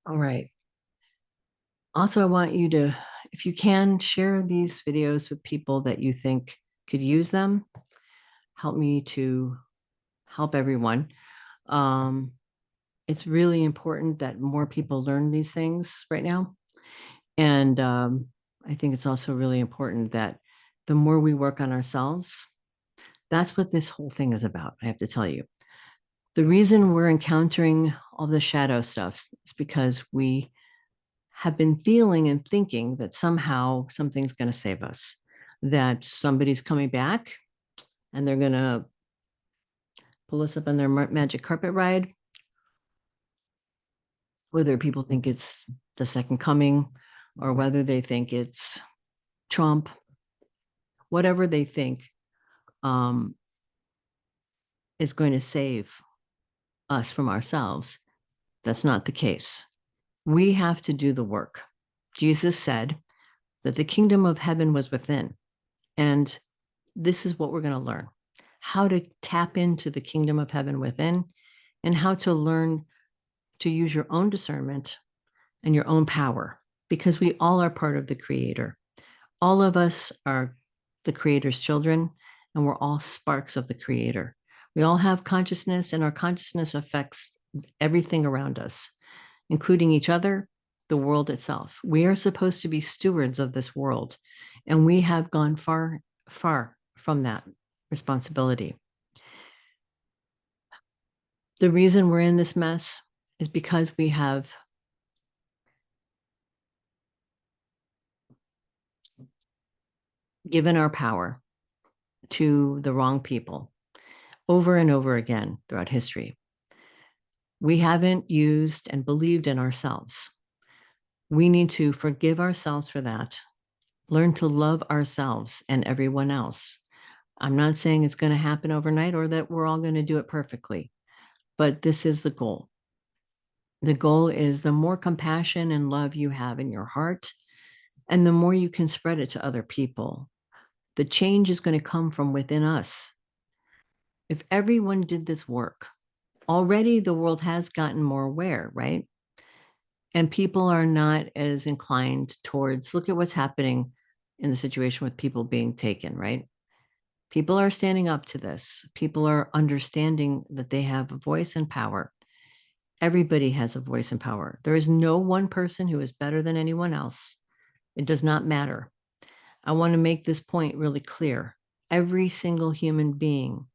All right. Also, I want you to, if you can, share these videos with people that you think could use them. Help me to help everyone. Um, it's really important that more people learn these things right now. And I think it's also really important that the more we work on ourselves, that's what this whole thing is about. I have to tell you. The reason we're encountering all the shadow stuff is because we have been feeling and thinking that somehow something's going to save us, that somebody's coming back and they're going to pull us up on their magic carpet ride, whether people think it's the second coming or whether they think it's Trump, whatever they think um, is going to save us from ourselves. That's not the case. We have to do the work. Jesus said that the kingdom of heaven was within. And this is what we're going to learn: how to tap into the kingdom of heaven within, and how to learn to use your own discernment and your own power, because we all are part of the Creator. All of us are the Creator's children, and we're all sparks of the Creator. We all have consciousness, and our consciousness affects everything around us, including each other, the world itself. We are supposed to be stewards of this world, and we have gone far, far from that responsibility. The reason we're in this mess is because we have given our power to the wrong people over and over again throughout history. We haven't used and believed in ourselves. We need to forgive ourselves for that, learn to love ourselves and everyone else. I'm not saying it's going to happen overnight or that we're all going to do it perfectly, but this is the goal. The goal is the more compassion and love you have in your heart, and the more you can spread it to other people, the change is going to come from within us. If everyone did this work, already the world has gotten more aware, right? And people are not as inclined towards, look at what's happening in the situation with people being taken, right? People are standing up to this. People are understanding that they have a voice and power. Everybody has a voice and power. There is no one person who is better than anyone else. It does not matter. I want to make this point really clear. Every single human being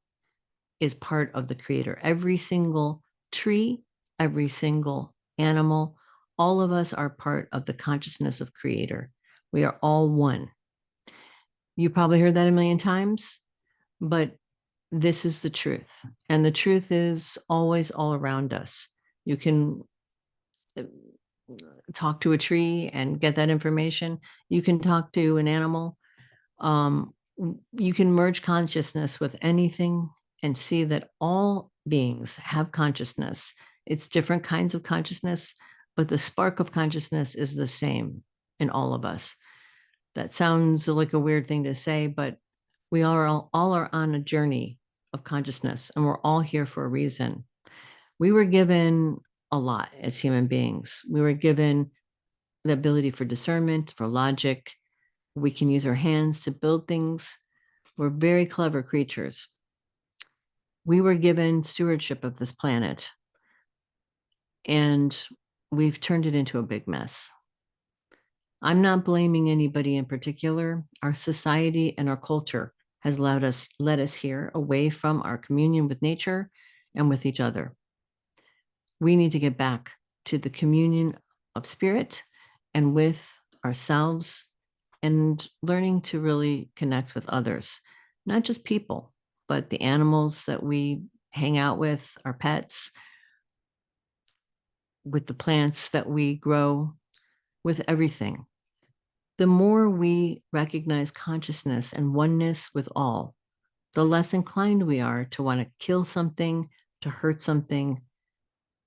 is part of the Creator. Every single tree, every single animal, all of us are part of the consciousness of Creator. We are all one. You probably heard that a million times, but this is the truth. And the truth is always all around us. You can talk to a tree and get that information. You can talk to an animal. Um, you can merge consciousness with anything and see that all beings have consciousness. It's different kinds of consciousness, but the spark of consciousness is the same in all of us. That sounds like a weird thing to say, but we are all are on a journey of consciousness, and we're all here for a reason. We were given a lot as human beings. We were given the ability for discernment, for logic. We can use our hands to build things. We're very clever creatures. We were given stewardship of this planet, and we've turned it into a big mess. I'm not blaming anybody in particular. Our society and our culture has led us here away from our communion with nature and with each other. We need to get back to the communion of spirit and with ourselves, and learning to really connect with others, not just people, but the animals that we hang out with, our pets, with the plants that we grow, with everything. The more we recognize consciousness and oneness with all, the less inclined we are to want to kill something, to hurt something.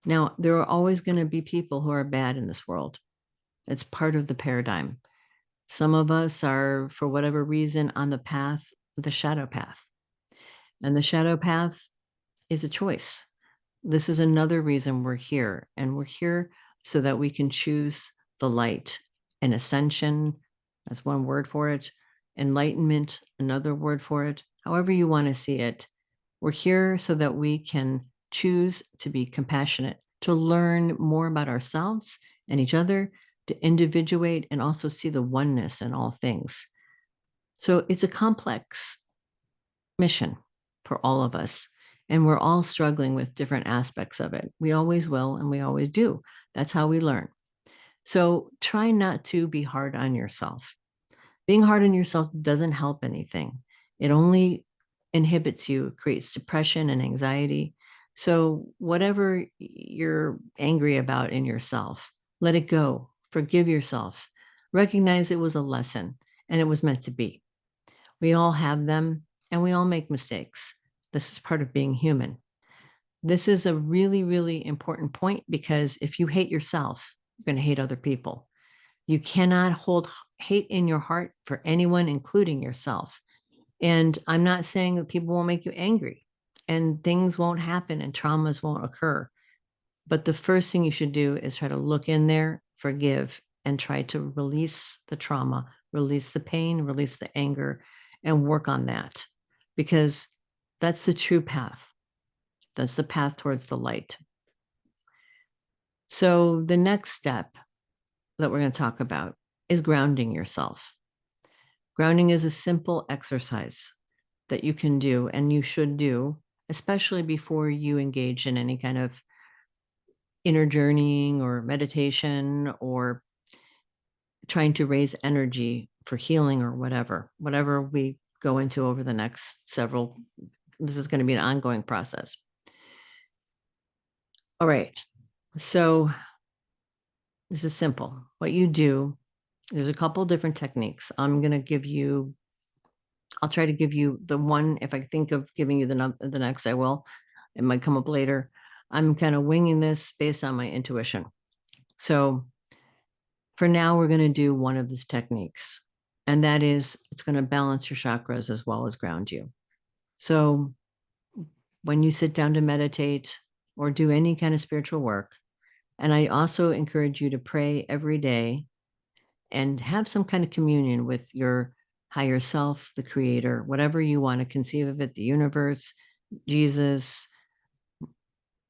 Now, there are always going to be people who are bad in this world. It's part of the paradigm. Some of us are, for whatever reason, on the path, the shadow path. And the shadow path is a choice. This is another reason we're here. And we're here so that we can choose the light. And ascension, that's one word for it. Enlightenment, another word for it. However you want to see it. We're here so that we can choose to be compassionate, to learn more about ourselves and each other, to individuate and also see the oneness in all things. So it's a complex mission for all of us. And we're all struggling with different aspects of it. We always will, and we always do. That's how we learn. So try not to be hard on yourself. Being hard on yourself doesn't help anything. It only inhibits you, creates depression and anxiety. So whatever you're angry about in yourself, let it go. Forgive yourself. Recognize it was a lesson and it was meant to be. We all have them and we all make mistakes. This is part of being human. This is a really, really important point because if you hate yourself, you're going to hate other people. You cannot hold hate in your heart for anyone, including yourself. And I'm not saying that people won't make you angry and things won't happen and traumas won't occur. But the first thing you should do is try to look in there, forgive, and try to release the trauma, release the pain, release the anger, and work on that because that's the true path. That's the path towards the light. So the next step that we're going to talk about is grounding yourself. Grounding is a simple exercise that you can do and you should do, especially before you engage in any kind of inner journeying or meditation or trying to raise energy for healing or whatever we go into over the next several. This is going to be an ongoing process. All right. So this is simple. What you do, there's a couple different techniques. I'll try to give you the one. If I think of giving you the next, I will. It might come up later. I'm kind of winging this based on my intuition. So for now, we're going to do one of these techniques, and that is it's going to balance your chakras as well as ground you. So when you sit down to meditate or do any kind of spiritual work, and I also encourage you to pray every day and have some kind of communion with your higher self, the creator, whatever you want to conceive of it, the universe, Jesus,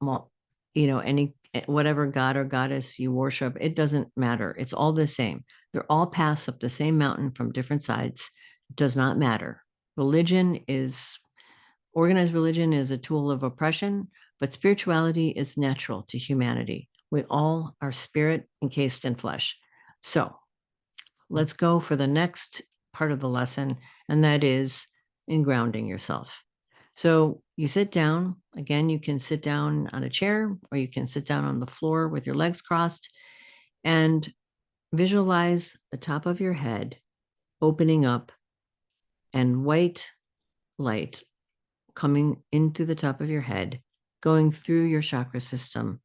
well, any whatever god or goddess you worship, it doesn't matter. It's all the same. They're all paths up the same mountain from different sides. It does not matter. Organized religion is a tool of oppression, but spirituality is natural to humanity. We all are spirit encased in flesh. So let's go for the next part of the lesson, and that is in grounding yourself. So you sit down. Again, you can sit down on a chair or you can sit down on the floor with your legs crossed and visualize the top of your head opening up and white light coming in through the top of your head, going through your chakra system.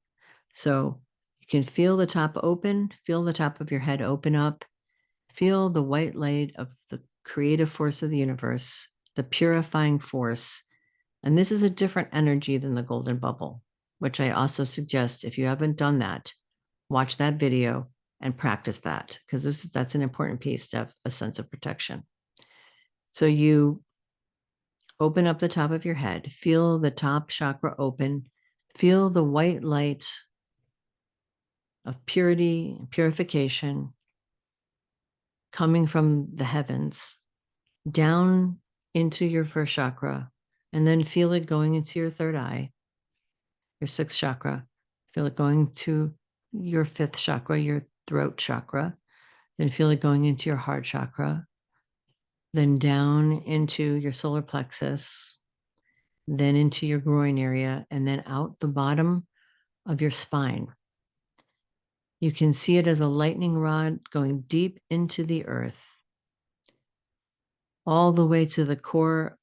So you can feel the top open, feel the top of your head open up, feel the white light of the creative force of the universe, the purifying force. And this is a different energy than the golden bubble, which I also suggest if you haven't done that, watch that video and practice that because that's an important piece to have a sense of protection. So you open up the top of your head, feel the top chakra open, feel the white light of purity and purification coming from the heavens down into your first chakra, and then feel it going into your third eye, your sixth chakra. Feel it going to your fifth chakra, your throat chakra. Then feel it going into your heart chakra. Then down into your solar plexus. Then into your groin area, and then out the bottom of your spine. You can see it as a lightning rod going deep into the earth, all the way to the core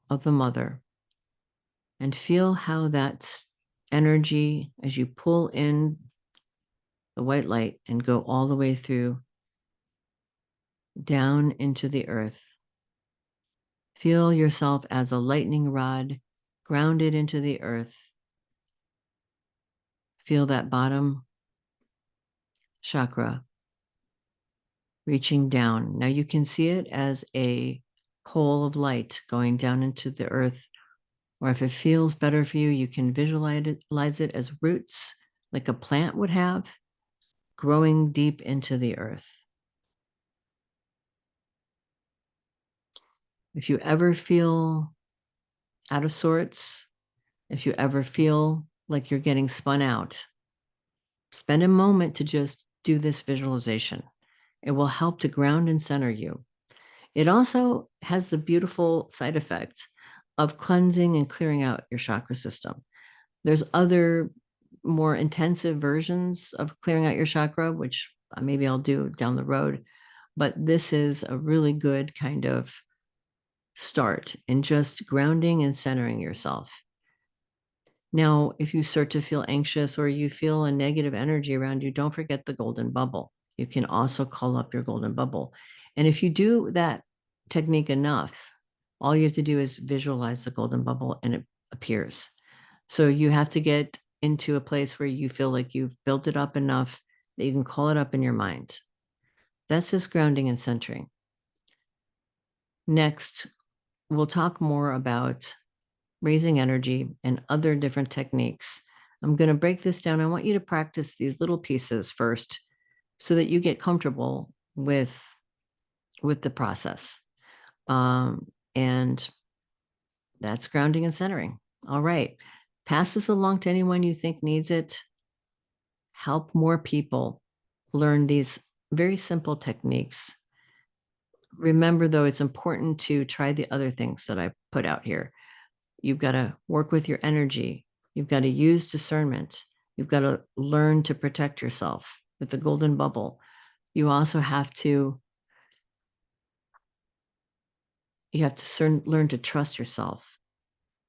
of the mother. And feel how that energy, as you pull in the white light and go all the way through down into the earth. Feel yourself as a lightning rod grounded into the earth. Feel that bottom chakra, reaching down. Now you can see it as a pole of light going down into the earth, or if it feels better for you, you can visualize it as roots, like a plant would have, growing deep into the earth. If you ever feel out of sorts, if you ever feel like you're getting spun out, spend a moment to just do this visualization. It will help to ground and center you. It also has the beautiful side effect of cleansing and clearing out your chakra system. There's other more intensive versions of clearing out your chakra, which maybe I'll do down the road. But this is a really good kind of start in just grounding and centering yourself. Now, if you start to feel anxious or you feel a negative energy around you, don't forget the golden bubble. You can also call up your golden bubble. And if you do that technique enough, all you have to do is visualize the golden bubble and it appears. So you have to get into a place where you feel like you've built it up enough that you can call it up in your mind. That's just grounding and centering. Next, we'll talk more about raising energy and other different techniques. I'm going to break this down. I want you to practice these little pieces first so that you get comfortable with the process. And that's grounding and centering. All right. Pass this along to anyone you think needs it. Help more people learn these very simple techniques. Remember, though, it's important to try the other things that I put out here. You've got to work with your energy. You've got to use discernment. You've got to learn to protect yourself with the golden bubble. You also have to learn to trust yourself.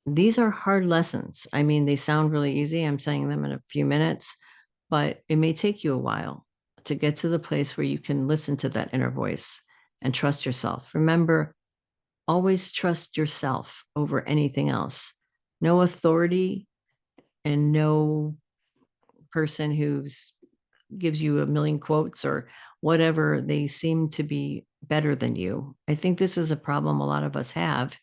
These are hard lessons. I mean, they sound really easy. I'm saying them in a few minutes, but it may take you a while to get to the place where you can listen to that inner voice and trust yourself. Remember, always trust yourself over anything else. No authority and no person who's gives you a million quotes or whatever, they seem to be better than you. I think this is a problem a lot of us have,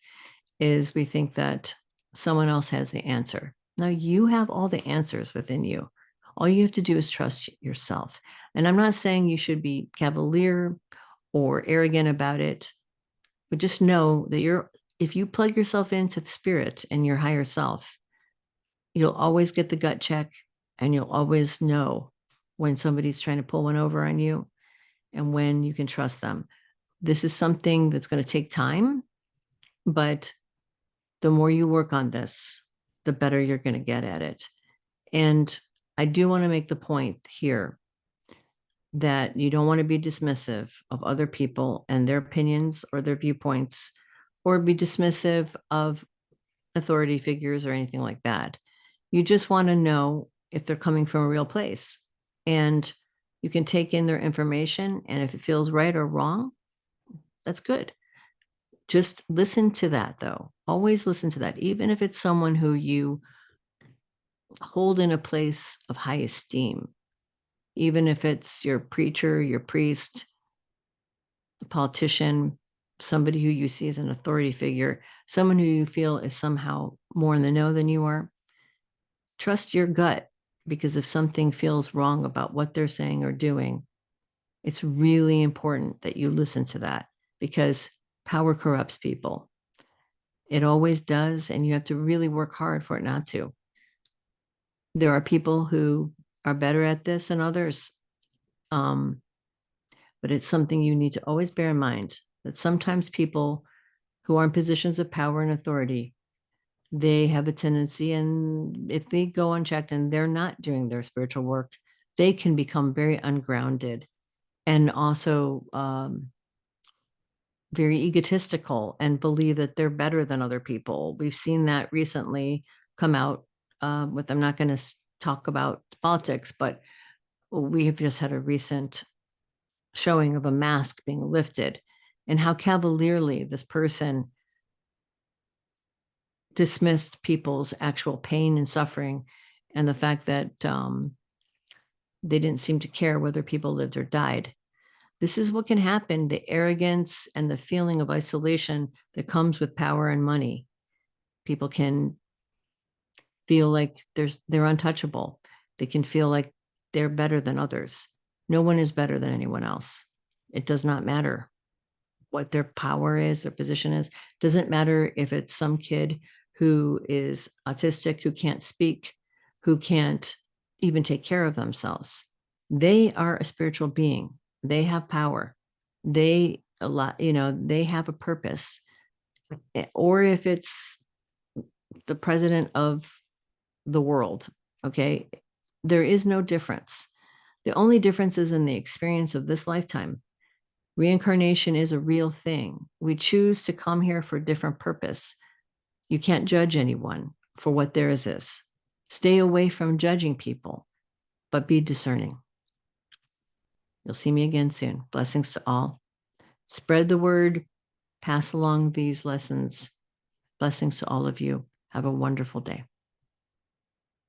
is we think that someone else has the answer. Now you have all the answers within you. All you have to do is trust yourself. And I'm not saying you should be cavalier or arrogant about it, but just know that if you plug yourself into the spirit and your higher self, you'll always get the gut check and you'll always know when somebody's trying to pull one over on you and when you can trust them. This is something that's going to take time, but the more you work on this, the better you're going to get at it. And I do want to make the point here that you don't want to be dismissive of other people and their opinions or their viewpoints, or be dismissive of authority figures or anything like that. You just want to know if they're coming from a real place. And you can take in their information, and if it feels right or wrong, that's good. Just listen to that, though. Always listen to that, even if it's someone who you hold in a place of high esteem, even if it's your preacher, your priest, a politician, somebody who you see as an authority figure, someone who you feel is somehow more in the know than you are. Trust your gut, because if something feels wrong about what they're saying or doing, it's really important that you listen to that, because power corrupts people. It always does, and you have to really work hard for it not to. There are people who are better at this than others, but it's something you need to always bear in mind, that sometimes people who are in positions of power and authority, they have a tendency, and if they go unchecked and they're not doing their spiritual work, they can become very ungrounded and also very egotistical and believe that they're better than other people. We've seen that recently come out with, I'm not going to talk about politics, but we have just had a recent showing of a mask being lifted and how cavalierly this person dismissed people's actual pain and suffering, and the fact that They didn't seem to care whether people lived or died. This is what can happen, the arrogance and the feeling of isolation that comes with power and money. People can feel like they're untouchable. They can feel like they're better than others. No one is better than anyone else. It does not matter what their power is, their position is. Doesn't matter if it's some kid who is autistic, who can't speak, who can't even take care of themselves. They are a spiritual being. They have power. They they have a purpose. Or if it's the president of the world, okay, there is no difference. The only difference is in the experience of this lifetime. Reincarnation is a real thing. We choose to come here for a different purpose. You can't judge anyone for what theirs is. Stay away from judging people, but be discerning. You'll see me again soon. Blessings to all. Spread the word, pass along these lessons. Blessings to all of you. Have a wonderful day.